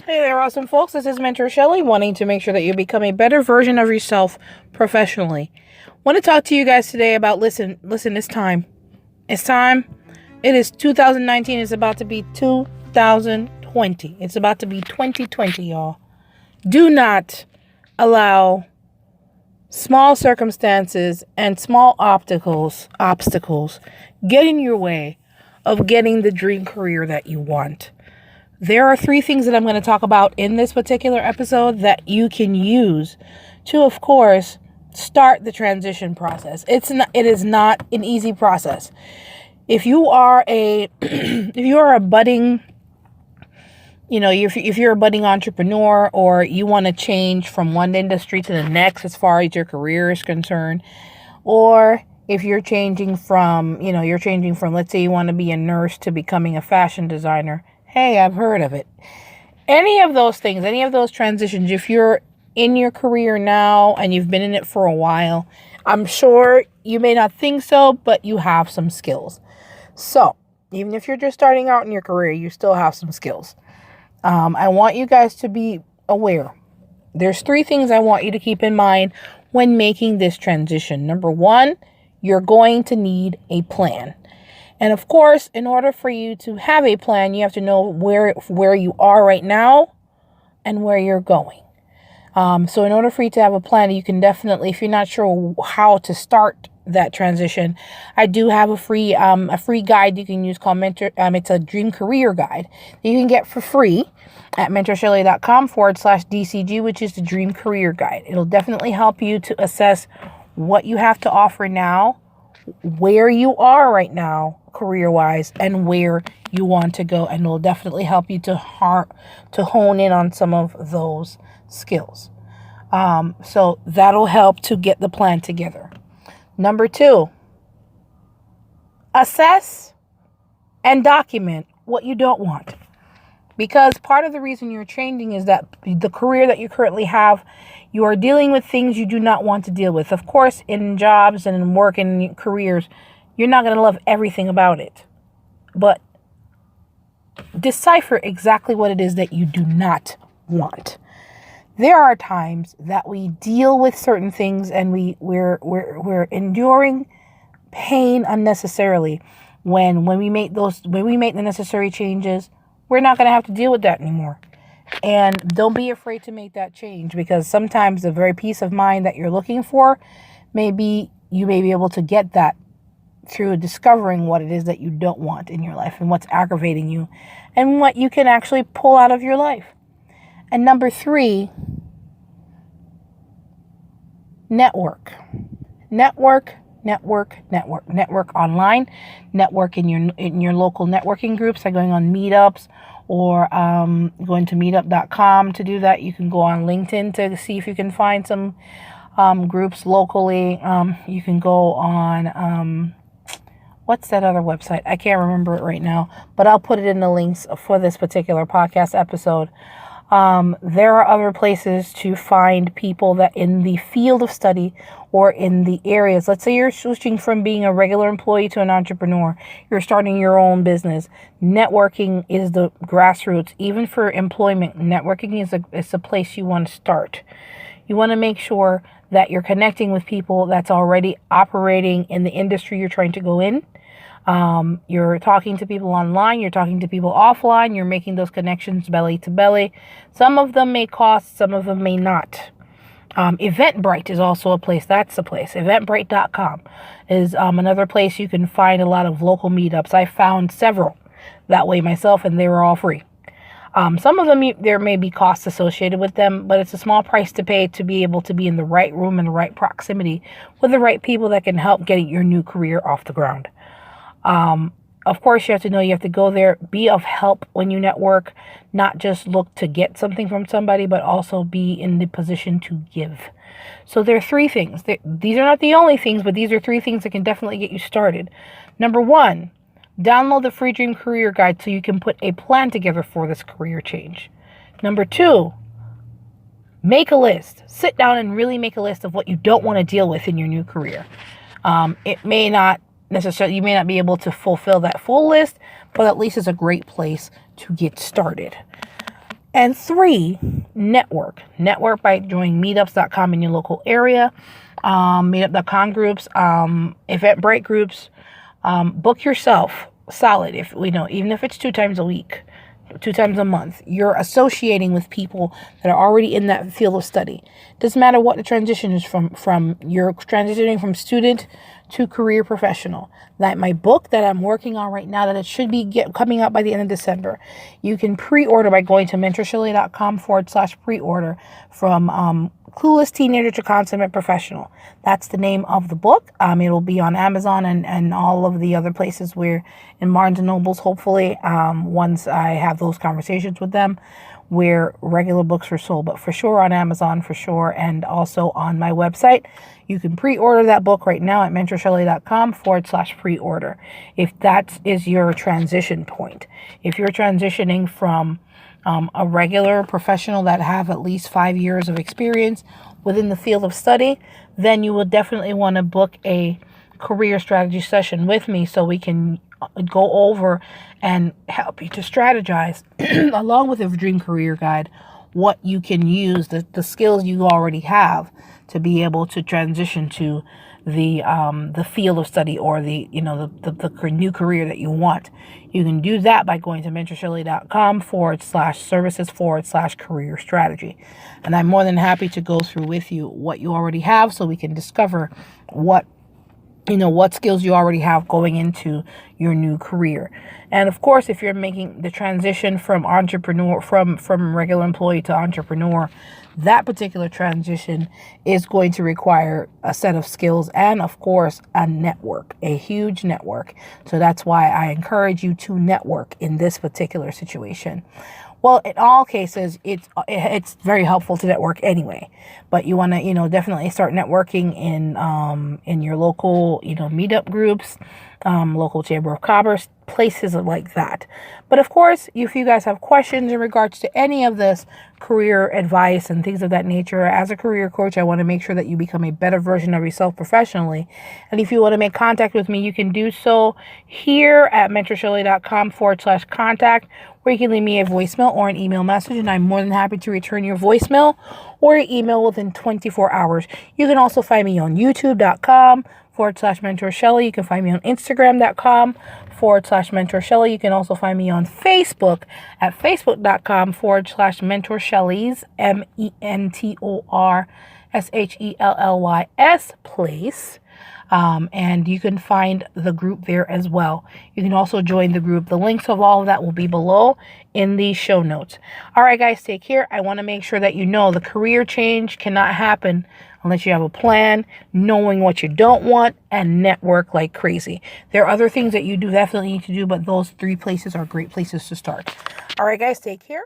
Hey there, awesome folks. This is MentorShelly, wanting to make sure that you become a better version of yourself professionally. Want to talk to you guys today about listen, it's time. It's time. It is 2019. It's about to be 2020. It's about to be 2020, y'all. Do not allow small circumstances and small obstacles get in your way of getting the dream career that you want. There are 3 things that I'm going to talk about in this particular episode that you can use to, of course, start the transition process. It is not an easy process. If you are a budding, if you're a budding entrepreneur, or you want to change from one industry to the next as far as your career is concerned, or if you're changing from, let's say you want to be a nurse to becoming a fashion designer. Hey, I've heard of it. Any of those things, any of those transitions, if you're in your career now and you've been in it for a while, I'm sure you may not think so, but you have some skills. So even if you're just starting out in your career, you still have some skills. I want you guys to be aware. There's 3 things I want you to keep in mind when making this transition. Number 1, you're going to need a plan. And of course, in order for you to have a plan, you have to know where you are right now and where you're going. So in order for you to have a plan, you can definitely, if you're not sure how to start that transition, I do have a free guide you can use called it's a dream career guide that you can get for free at mentorshelly.com/DCG, which is the dream career guide. It'll definitely help you to assess what you have to offer now, where you are right now career-wise, and where you want to go, and it'll definitely help you to hone in on some of those skills. So that'll help to get the plan together. Number 2, assess and document what you don't want. Because part of the reason you're changing is that the career that you currently have, you are dealing with things you do not want to deal with. Of course, in jobs and in work and in careers, you're not going to love everything about it. But decipher exactly what it is that you do not want. There are times that we deal with certain things and we're enduring pain unnecessarily. When we make the necessary changes, we're not going to have to deal with that anymore. And don't be afraid to make that change, because sometimes the very peace of mind that you're looking for, you may be able to get that through discovering what it is that you don't want in your life and what's aggravating you and what you can actually pull out of your life. And number 3, network online, network in your local networking groups, like going on meetups or going to meetup.com to do that. You can go on LinkedIn to see if you can find some groups locally. You can go on what's that other website? I can't remember it right now, but I'll put it in the links for this particular podcast episode. There are other places to find people that in the field of study or in the areas. Let's say you're switching from being a regular employee to an entrepreneur. You're starting your own business. Networking is the grassroots. Even for employment, networking is a place you want to start. You want to make sure that you're connecting with people that's already operating in the industry you're trying to go in. You're talking to people online, you're talking to people offline, you're making those connections belly to belly. Some of them may cost, some of them may not. Eventbrite is also a place. That's the place. Eventbrite.com is another place you can find a lot of local meetups. I found several that way myself, and they were all free. Some of them, there may be costs associated with them, but it's a small price to pay to be able to be in the right room, in the right proximity with the right people that can help get your new career off the ground. Of course, you have to know you have to go there, be of help when you network, not just look to get something from somebody, but also be in the position to give. So there are 3 things. These are not the only things, but these are 3 things that can definitely get you started. Number 1, download the free Dream Career Guide so you can put a plan together for this career change. Number 2, make a list. Sit down and really make a list of what you don't want to deal with in your new career. It may not necessarily, you may not be able to fulfill that full list, but at least it's a great place to get started. And 3, network. Network by joining meetups.com in your local area, meetup.com groups, Eventbrite groups. Book yourself solid, if we know, even if it's 2 times a week, 2 times a month. You're associating with people that are already in that field of study. Doesn't matter what the transition is from you're transitioning from student to career professional. Like my book that I'm working on right now, that it should be coming out by the end of December. You can pre-order by going to mentorshelly.com/pre-order from Clueless Teenager to Consummate Professional. That's the name of the book. It will be on Amazon and all of the other places where, in Barnes and Nobles, hopefully, once I have those conversations with them, where regular books are sold, but for sure on Amazon, for sure, and also on my website. You can pre-order that book right now at mentorshelly.com/pre-order if that is your transition point. If you're transitioning from a regular professional that have at least 5 years of experience within the field of study, then you will definitely want to book a career strategy session with me so we can go over and help you to strategize along with a dream career guide, what you can use, the skills you already have to be able to transition to the field of study, or the new career that you want. You can do that by going to mentorshelly.com/services/career strategy. And I'm more than happy to go through with you what you already have so we can discover what skills you already have going into your new career. And of course, if you're making the transition from entrepreneur, from regular employee to entrepreneur, that particular transition is going to require a set of skills and, of course, a network, a huge network. So that's why I encourage you to network in this particular situation. Well, in all cases, it's very helpful to network anyway, but you want to, definitely start networking in your local, meetup groups, local chamber of commerce, places like that. But of course, if you guys have questions in regards to any of this career advice and things of that nature, as a career coach, I want to make sure that you become a better version of yourself professionally. And if you want to make contact with me, you can do so here at mentorshelly.com/contact, where you can leave me a voicemail or an email message, and I'm more than happy to return your voicemail or your email within 24 hours. You can also find me on youtube.com/MentorShelly. You can find me on Instagram.com/MentorShelly. You can also find me on Facebook at Facebook.com/MentorShellys, MENTORSHELLYS place. And you can find the group there as well. You can also join the group. The links of all of that will be below in the show notes. All right, guys, take care. I want to make sure that you know the career change cannot happen unless you have a plan, knowing what you don't want, and network like crazy. There are other things that you do definitely need to do, but those 3 places are great places to start. All right, guys, take care.